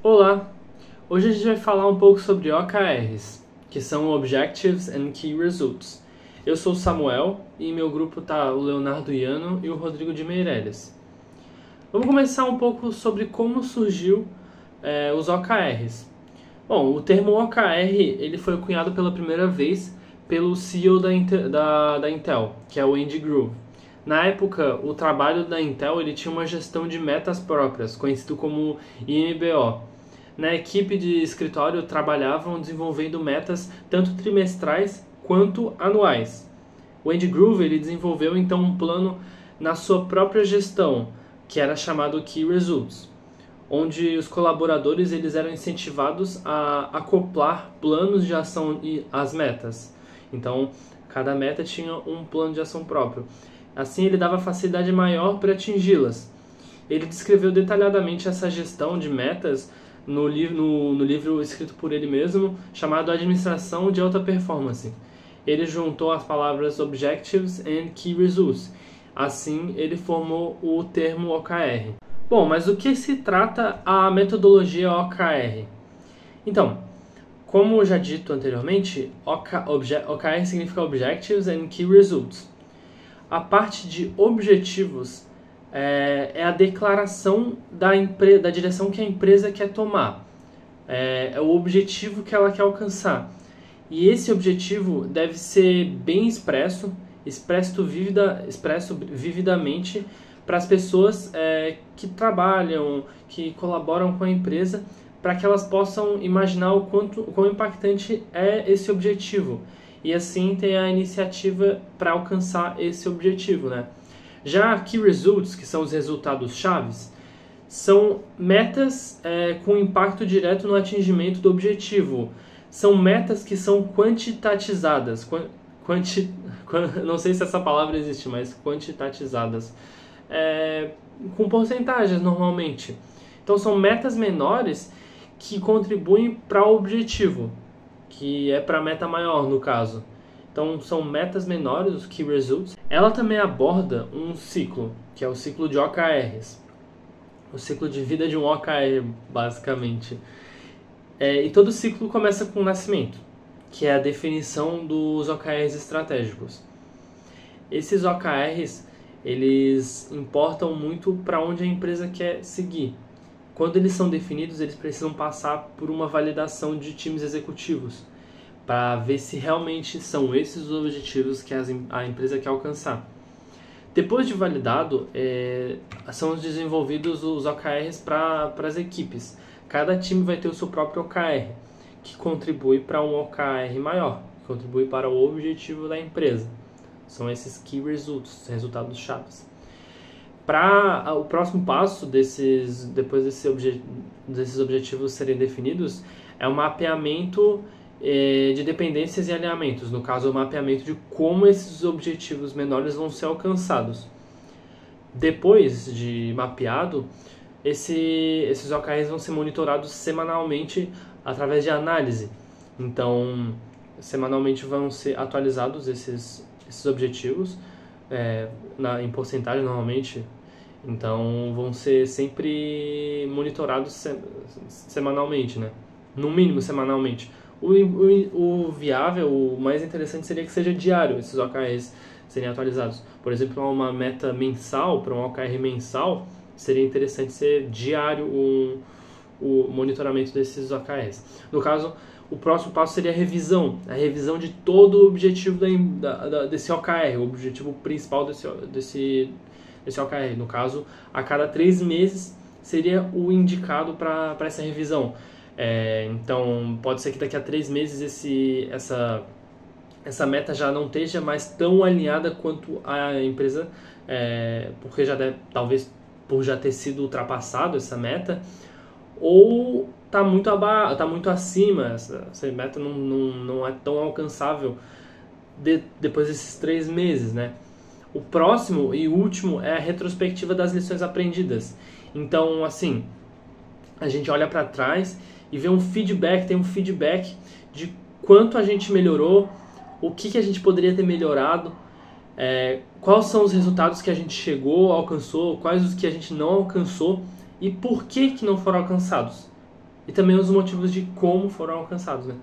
Olá! Hoje a gente vai falar um pouco sobre OKRs, que são Objectives and Key Results. Eu sou o Samuel e em meu grupo está o Leonardo Iano e o Rodrigo de Meirelles. Vamos começar um pouco sobre como surgiu os OKRs. Bom, o termo OKR ele foi cunhado pela primeira vez pelo CEO da Intel, que é o Andy Grove. Na época, o trabalho da Intel ele tinha uma gestão de metas próprias, conhecido como IMBO. Na equipe de escritório trabalhavam desenvolvendo metas tanto trimestrais quanto anuais. O Andy Grove ele desenvolveu então um plano na sua própria gestão, que era chamado Key Results, onde os colaboradores eles eram incentivados a acoplar planos de ação às metas. Então, cada meta tinha um plano de ação próprio. Assim, ele dava facilidade maior para atingi-las. Ele descreveu detalhadamente essa gestão de metas no livro escrito por ele mesmo, chamado Administração de Alta Performance. Ele juntou as palavras Objectives and Key Results. Assim, ele formou o termo OKR. Bom, mas do que se trata a metodologia OKR? Então, como já dito anteriormente, OKR significa Objectives and Key Results. A parte de objetivos é a declaração da direção que a empresa quer tomar. É o objetivo que ela quer alcançar. E esse objetivo deve ser bem expresso vividamente para as pessoas que trabalham, que colaboram com a empresa, para que elas possam imaginar o quão impactante é esse objetivo e assim ter a iniciativa para alcançar esse objetivo, né? Já Key Results, que são os resultados chaves, são metas com impacto direto no atingimento do objetivo. São metas que são quantitatizadas. Não sei se essa palavra existe, mas quantitatizadas. Com porcentagens, normalmente. Então, são metas menores que contribuem para o objetivo, que é para a meta maior, no caso. Então, são metas menores, os Key Results. Ela também aborda um ciclo, que é o ciclo de OKRs. O ciclo de vida de um OKR, basicamente. E todo ciclo começa com o nascimento, que é a definição dos OKRs estratégicos. Esses OKRs, eles importam muito para onde a empresa quer seguir. Quando eles são definidos, eles precisam passar por uma validação de times executivos, para ver se realmente são esses os objetivos que a empresa quer alcançar. Depois de validado, são desenvolvidos os OKRs para as equipes. Cada time vai ter o seu próprio OKR, que contribui para um OKR maior, que contribui para o objetivo da empresa. São esses Key Results, resultados chaves. Para o próximo passo, depois desses objetivos serem definidos, é o mapeamento de dependências e alinhamentos. No caso, o mapeamento de como esses objetivos menores vão ser alcançados. Depois de mapeado, esses OKRs vão ser monitorados semanalmente através de análise. Então, semanalmente vão ser atualizados esses objetivos, em porcentagem normalmente. Então, vão ser sempre monitorados semanalmente, né? No mínimo semanalmente. O viável, o mais interessante seria que seja diário, esses OKRs serem atualizados. Por exemplo, uma meta mensal, para um OKR mensal, seria interessante ser diário o monitoramento desses OKRs. No caso, o próximo passo seria a revisão de todo o objetivo desse OKR, o objetivo principal desse OKR. No caso, a cada 3 meses seria o indicado para essa revisão. Então, pode ser que daqui a 3 meses essa meta já não esteja mais tão alinhada quanto a empresa, porque talvez por já ter sido ultrapassado essa meta, ou está muito acima, essa meta não é tão alcançável depois desses 3 meses, né? O próximo e último é a retrospectiva das lições aprendidas. Então, assim, a gente olha para trás e vê tem um feedback de quanto a gente melhorou, o que a gente poderia ter melhorado, quais são os resultados que a gente alcançou, quais os que a gente não alcançou e por que não foram alcançados. e também os motivos de como foram alcançados, né?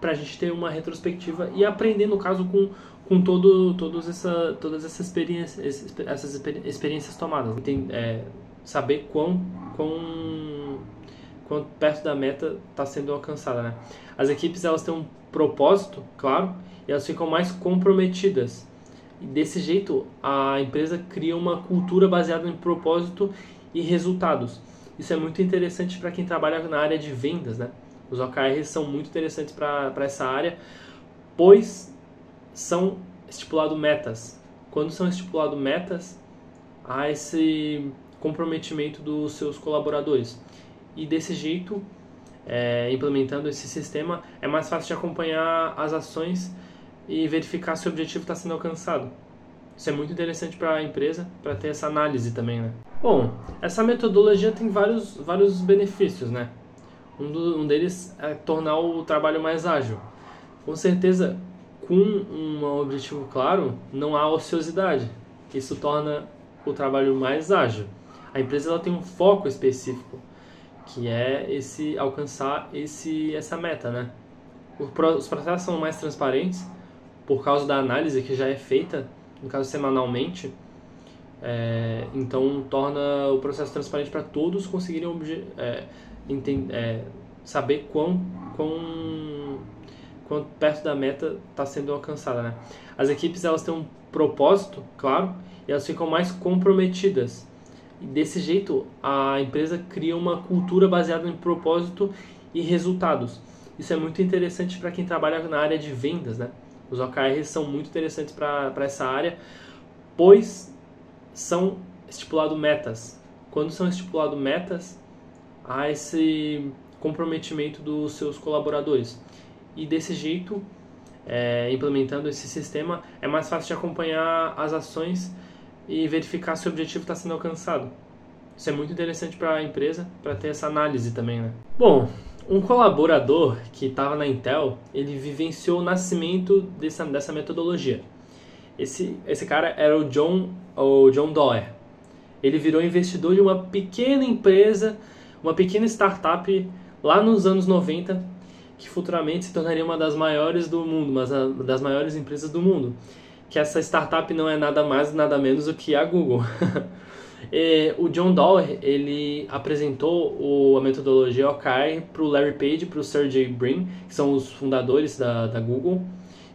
Para a gente ter uma retrospectiva e aprender, no caso, com todas essas experiências tomadas. Saber quão perto da meta está sendo alcançada, né? As equipes, elas têm um propósito, claro, e elas ficam mais comprometidas. E desse jeito, a empresa cria uma cultura baseada em propósito e resultados. Isso é muito interessante para quem trabalha na área de vendas, né? Os OKRs são muito interessantes para essa área, pois são estipuladas metas. Quando são estipuladas metas, há esse comprometimento dos seus colaboradores. E desse jeito, implementando esse sistema, é mais fácil de acompanhar as ações e verificar se o objetivo está sendo alcançado. Isso é muito interessante para a empresa, para ter essa análise também, né? Bom, essa metodologia tem vários benefícios, né? Um deles é tornar o trabalho mais ágil. Com certeza, com um objetivo claro, não há ociosidade. Isso torna o trabalho mais ágil. A empresa, ela tem um foco específico, que é alcançar essa meta, né? Os processos são mais transparentes por causa da análise que já é feita, no caso semanalmente. Então torna o processo transparente para todos conseguirem saber quão perto da meta está sendo alcançada, né? As equipes, elas têm um propósito, claro, e elas ficam mais comprometidas. E desse jeito, a empresa cria uma cultura baseada em propósito e resultados. Isso é muito interessante para quem trabalha na área de vendas, né? Os OKRs são muito interessantes para essa área, pois são estipuladas metas. Quando são estipuladas metas, há esse comprometimento dos seus colaboradores. E desse jeito, implementando esse sistema, é mais fácil de acompanhar as ações e verificar se o objetivo está sendo alcançado. Isso é muito interessante para a empresa, para ter essa análise também, né? Bom, um colaborador que estava na Intel, ele vivenciou o nascimento dessa metodologia. Esse cara era o John Doerr. Ele virou investidor de uma pequena empresa, uma pequena startup lá nos anos 90, que futuramente se tornaria uma das maiores do mundo, uma das maiores empresas do mundo. Que essa startup não é nada mais, nada menos do que a Google. O John Doerr, ele apresentou a metodologia OKR para o Larry Page e para o Sergey Brin, que são os fundadores da Google,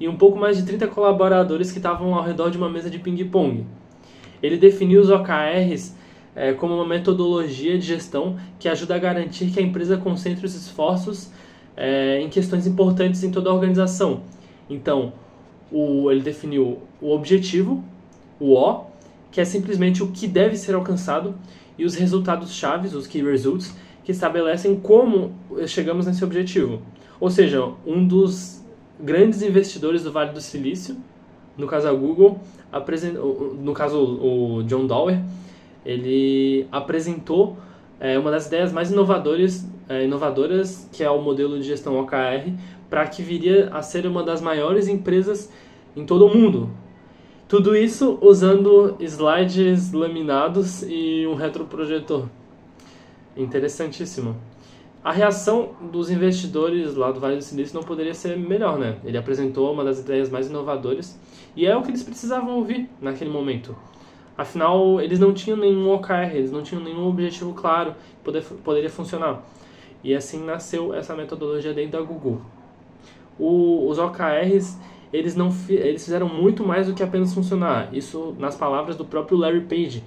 e um pouco mais de 30 colaboradores que estavam ao redor de uma mesa de ping-pong. Ele definiu os OKRs como uma metodologia de gestão que ajuda a garantir que a empresa concentre os esforços em questões importantes em toda a organização. Então, ele definiu o objetivo, o O, que é simplesmente o que deve ser alcançado, e os resultados chaves, os key results, que estabelecem como chegamos nesse objetivo. Ou seja, um dos grandes investidores do Vale do Silício, no caso a Google, no caso o John Doerr, ele apresentou uma das ideias mais inovadoras, que é o modelo de gestão OKR, para que viria a ser uma das maiores empresas em todo o mundo. Tudo isso usando slides laminados e um retroprojetor. Interessantíssimo. A reação dos investidores lá do Vale do Silício não poderia ser melhor, né? Ele apresentou uma das ideias mais inovadoras e é o que eles precisavam ouvir naquele momento. Afinal, eles não tinham nenhum OKR, eles não tinham nenhum objetivo claro que poderia funcionar. E assim nasceu essa metodologia dentro da Google. Os OKRs, eles fizeram muito mais do que apenas funcionar. Isso nas palavras do próprio Larry Page,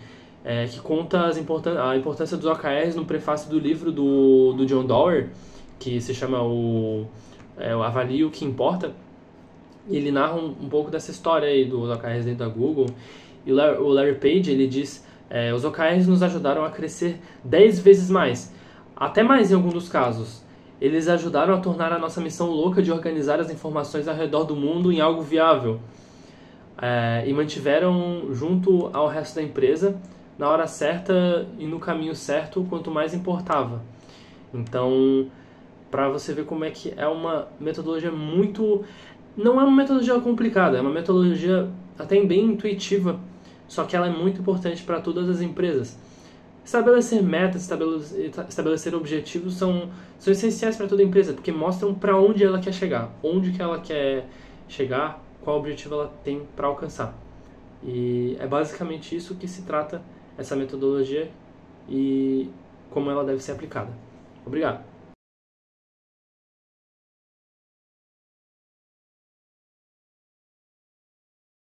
que conta a importância dos OKRs no prefácio do livro do John Doerr, que se chama Avalie o que Importa. E ele narra um pouco dessa história aí dos OKRs dentro da Google. E o Larry Page, ele diz, os OKRs nos ajudaram a crescer 10 vezes mais, até mais em alguns dos casos. Eles ajudaram a tornar a nossa missão louca de organizar as informações ao redor do mundo em algo viável. E mantiveram junto ao resto da empresa, na hora certa e no caminho certo, quanto mais importava. Então, para você ver como é que é uma metodologia muito... Não é uma metodologia complicada, é uma metodologia até bem intuitiva, só que ela é muito importante para todas as empresas. Estabelecer metas, estabelecer objetivos são essenciais para toda empresa, porque mostram para onde ela quer chegar, onde que ela quer chegar, qual objetivo ela tem para alcançar. E é basicamente isso que se trata essa metodologia e como ela deve ser aplicada. Obrigado.